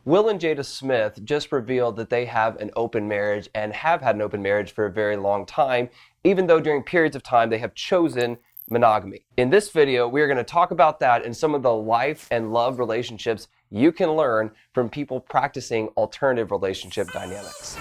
Will and Jada Smith just revealed that they have an open marriage and have had an open marriage for a very long time, even though during periods of time they have chosen monogamy. In this video, we are going to talk about that and some of the life and love relationships you can learn from people practicing alternative relationship dynamics.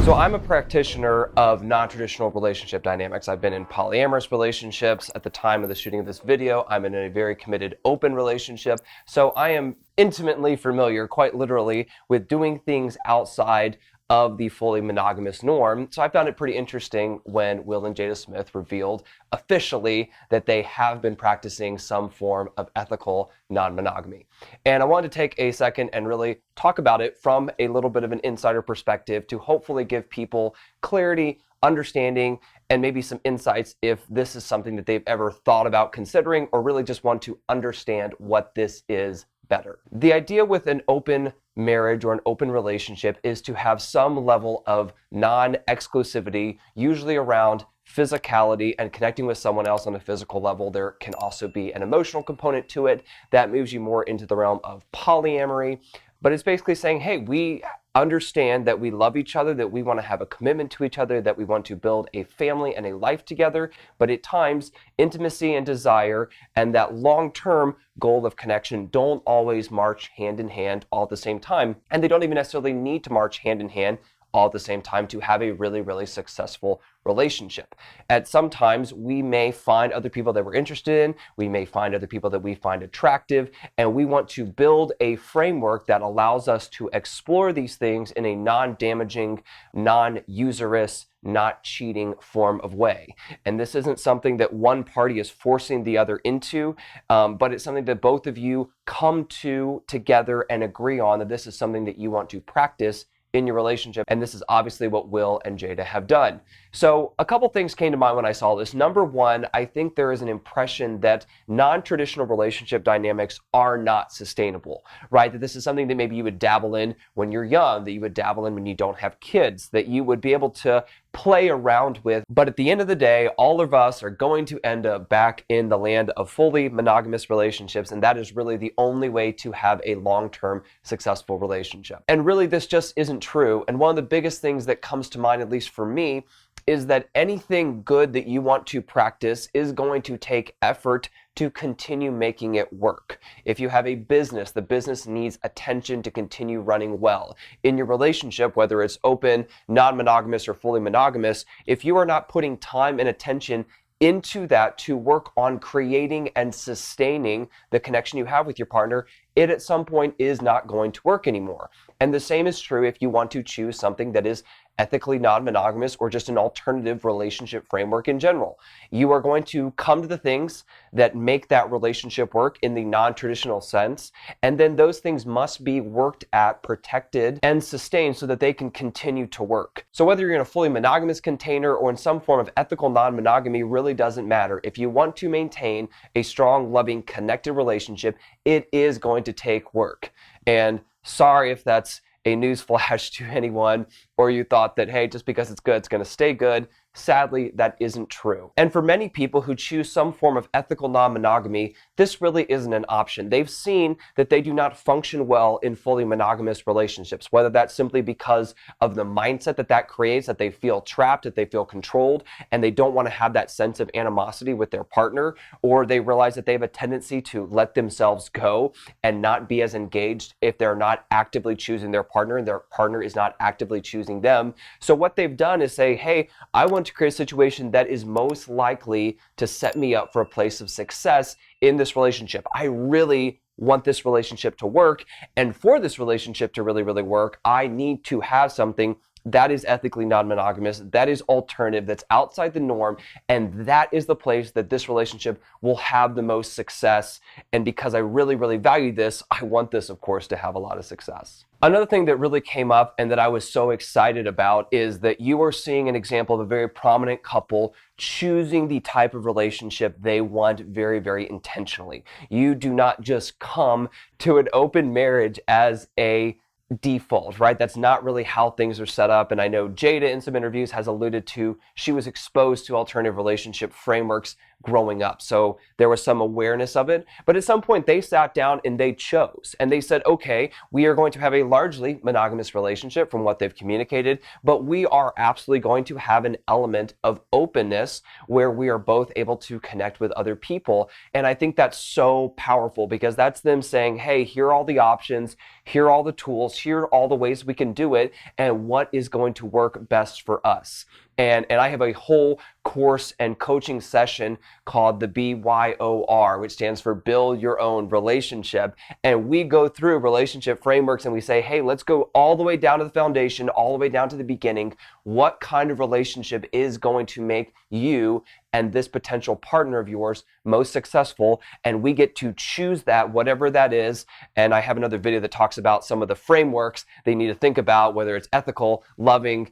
So I'm a practitioner of non-traditional relationship dynamics. I've been in polyamorous relationships. At the time of the shooting of this video, I'm in a very committed open relationship. So I am intimately familiar, quite literally, with doing things outside of the fully monogamous norm. So I found it pretty interesting when Will and Jada Smith revealed officially that they have been practicing some form of ethical non-monogamy. And I wanted to take a second and really talk about it from a little bit of an insider perspective to hopefully give people clarity, understanding, and maybe some insights if this is something that they've ever thought about considering or really just want to understand what this is better. The idea with an open marriage or an open relationship is to have some level of non-exclusivity, usually around physicality and connecting with someone else on a physical level. There can also be an emotional component to it that moves you more into the realm of polyamory. But it's basically saying, hey, we understand that we love each other, that we want to have a commitment to each other, that we want to build a family and a life together. But at times, intimacy and desire and that long-term goal of connection don't always march hand in hand all at the same time. And they don't even necessarily need to march hand in hand all at the same time to have a really, really successful relationship. At some times, we may find other people that we're interested in, we may find other people that we find attractive, and we want to build a framework that allows us to explore these things in a non-damaging, non-usurious, not cheating form of way. And this isn't something that one party is forcing the other into, but it's something that both of you come to together and agree on that this is something that you want to practice in your relationship. And this is obviously what Will and Jada have done. So a couple things came to mind when I saw this. Number one, I think there is an impression that non-traditional relationship dynamics are not sustainable, right? That this is something that maybe you would dabble in when you're young, that you would dabble in when you don't have kids, that you would be able to play around with. But at the end of the day, all of us are going to end up back in the land of fully monogamous relationships. And that is really the only way to have a long-term successful relationship. And really, this just isn't true. And one of the biggest things that comes to mind, at least for me, is that anything good that you want to practice is going to take effort to continue making it work. If you have a business, the business needs attention to continue running well. In your relationship, whether it's open, non-monogamous, or fully monogamous, if you are not putting time and attention into that to work on creating and sustaining the connection you have with your partner, it at some point is not going to work anymore. And the same is true if you want to choose something that is ethically non-monogamous or just an alternative relationship framework in general. You are going to come to the things that make that relationship work in the non-traditional sense, and then those things must be worked at, protected, and sustained so that they can continue to work. So whether you're in a fully monogamous container or in some form of ethical non-monogamy really doesn't matter. If you want to maintain a strong, loving, connected relationship, it is going to take work. And sorry if that's a news flash to anyone, or you thought that, hey, just because it's good, it's going to stay good. Sadly, that isn't true. And for many people who choose some form of ethical non-monogamy, this really isn't an option. They've seen that they do not function well in fully monogamous relationships, whether that's simply because of the mindset that that creates, that they feel trapped, that they feel controlled, and they don't want to have that sense of animosity with their partner, or they realize that they have a tendency to let themselves go and not be as engaged if they're not actively choosing their partner and their partner is not actively choosing them. So what they've done is say, hey, I want to create a situation that is most likely to set me up for a place of success in this relationship. I really want this relationship to work. And for this relationship to really, really work, I need to have something that is ethically non-monogamous, that is alternative, that's outside the norm, and that is the place that this relationship will have the most success. And because I really, really value this, I want this, of course, to have a lot of success. Another thing that really came up and that I was so excited about is that you are seeing an example of a very prominent couple choosing the type of relationship they want very, very intentionally. You do not just come to an open marriage as a default, right? That's not really how things are set up. And I know Jada in some interviews has alluded to she was exposed to alternative relationship frameworks growing up. So there was some awareness of it. But at some point, they sat down and they chose. And they said, okay, we are going to have a largely monogamous relationship from what they've communicated, but we are absolutely going to have an element of openness where we are both able to connect with other people. And I think that's so powerful because that's them saying, hey, here are all the options, here are all the tools, here are all the ways we can do it, and what is going to work best for us. And I have a whole course and coaching session called the BYOR, which stands for Build Your Own Relationship. And we go through relationship frameworks and we say, hey, let's go all the way down to the foundation, all the way down to the beginning. What kind of relationship is going to make you and this potential partner of yours most successful? And we get to choose that, whatever that is. And I have another video that talks about some of the frameworks they need to think about, whether it's ethical, loving,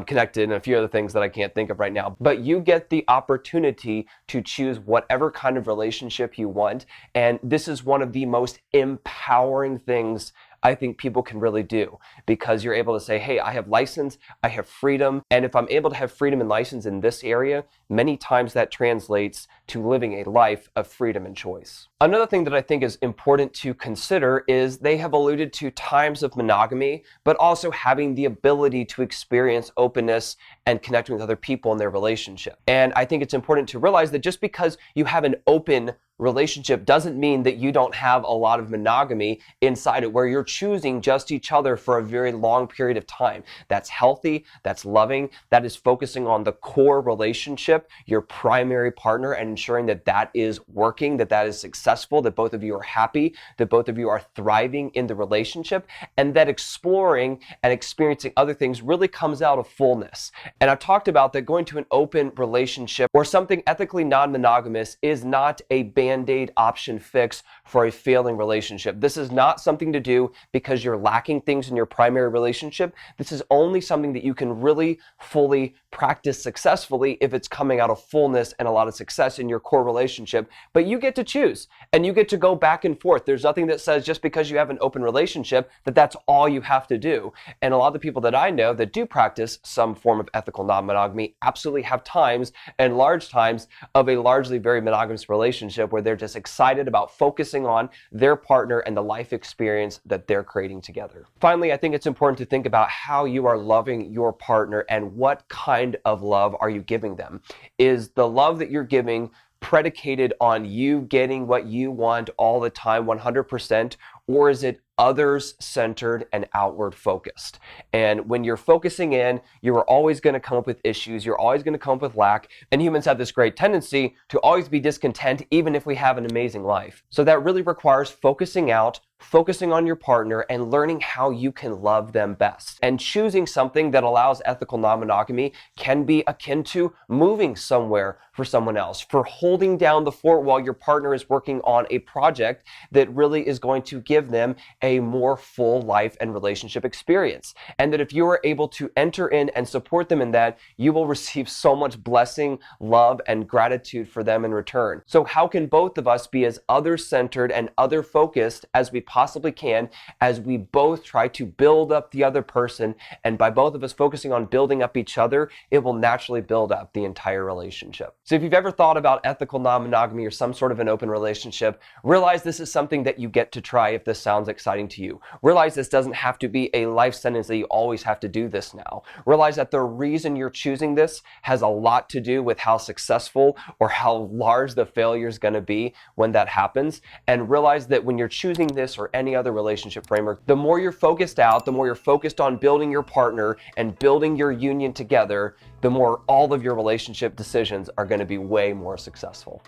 connected, and a few other things that I can't think of right now. But you get the opportunity to choose whatever kind of relationship you want. And this is one of the most empowering things I think people can really do, because you're able to say, hey, I have license, I have freedom. And if I'm able to have freedom and license in this area, many times that translates to living a life of freedom and choice. Another thing that I think is important to consider is they have alluded to times of monogamy, but also having the ability to experience openness and connecting with other people in their relationship. And I think it's important to realize that just because you have an open relationship doesn't mean that you don't have a lot of monogamy inside it, where you're choosing just each other for a very long period of time. That's healthy, that's loving, that is focusing on the core relationship, your primary partner, and ensuring that that is working, that that is successful, that both of you are happy, that both of you are thriving in the relationship, and that exploring and experiencing other things really comes out of fullness. And I've talked about that going to an open relationship or something ethically non-monogamous is not a Band-Aid option fix for a failing relationship. This is not something to do because you're lacking things in your primary relationship. This is only something that you can really fully practice successfully if it's coming out of fullness and a lot of success in your core relationship. But you get to choose and you get to go back and forth. There's nothing that says just because you have an open relationship that that's all you have to do. And a lot of the people that I know that do practice some form of ethical non-monogamy absolutely have times and large times of a largely very monogamous relationship where they're just excited about focusing on their partner and the life experience that they're creating together. Finally, I think it's important to think about how you are loving your partner and what kind of love are you giving them. Is the love that you're giving predicated on you getting what you want all the time, 100%, or is it others-centered and outward-focused? And when you're focusing in, you are always going to come up with issues. You're always going to come up with lack. And humans have this great tendency to always be discontent, even if we have an amazing life. So that really requires focusing out, focusing on your partner, and learning how you can love them best. And choosing something that allows ethical non-monogamy can be akin to moving somewhere for someone else, for holding down the fort while your partner is working on a project that really is going to give them a more full life and relationship experience. And that if you are able to enter in and support them in that, you will receive so much blessing, love, and gratitude for them in return. So how can both of us be as other-centered and other-focused as we possibly can as we both try to build up the other person? And by both of us focusing on building up each other, it will naturally build up the entire relationship. So if you've ever thought about ethical non-monogamy or some sort of an open relationship, realize this is something that you get to try if this sounds exciting to you. Realize this doesn't have to be a life sentence that you always have to do this now. Realize that the reason you're choosing this has a lot to do with how successful or how large the failure is going to be when that happens. And realize that when you're choosing this or any other relationship framework, the more you're focused out, the more you're focused on building your partner and building your union together, the more all of your relationship decisions are going to be way more successful.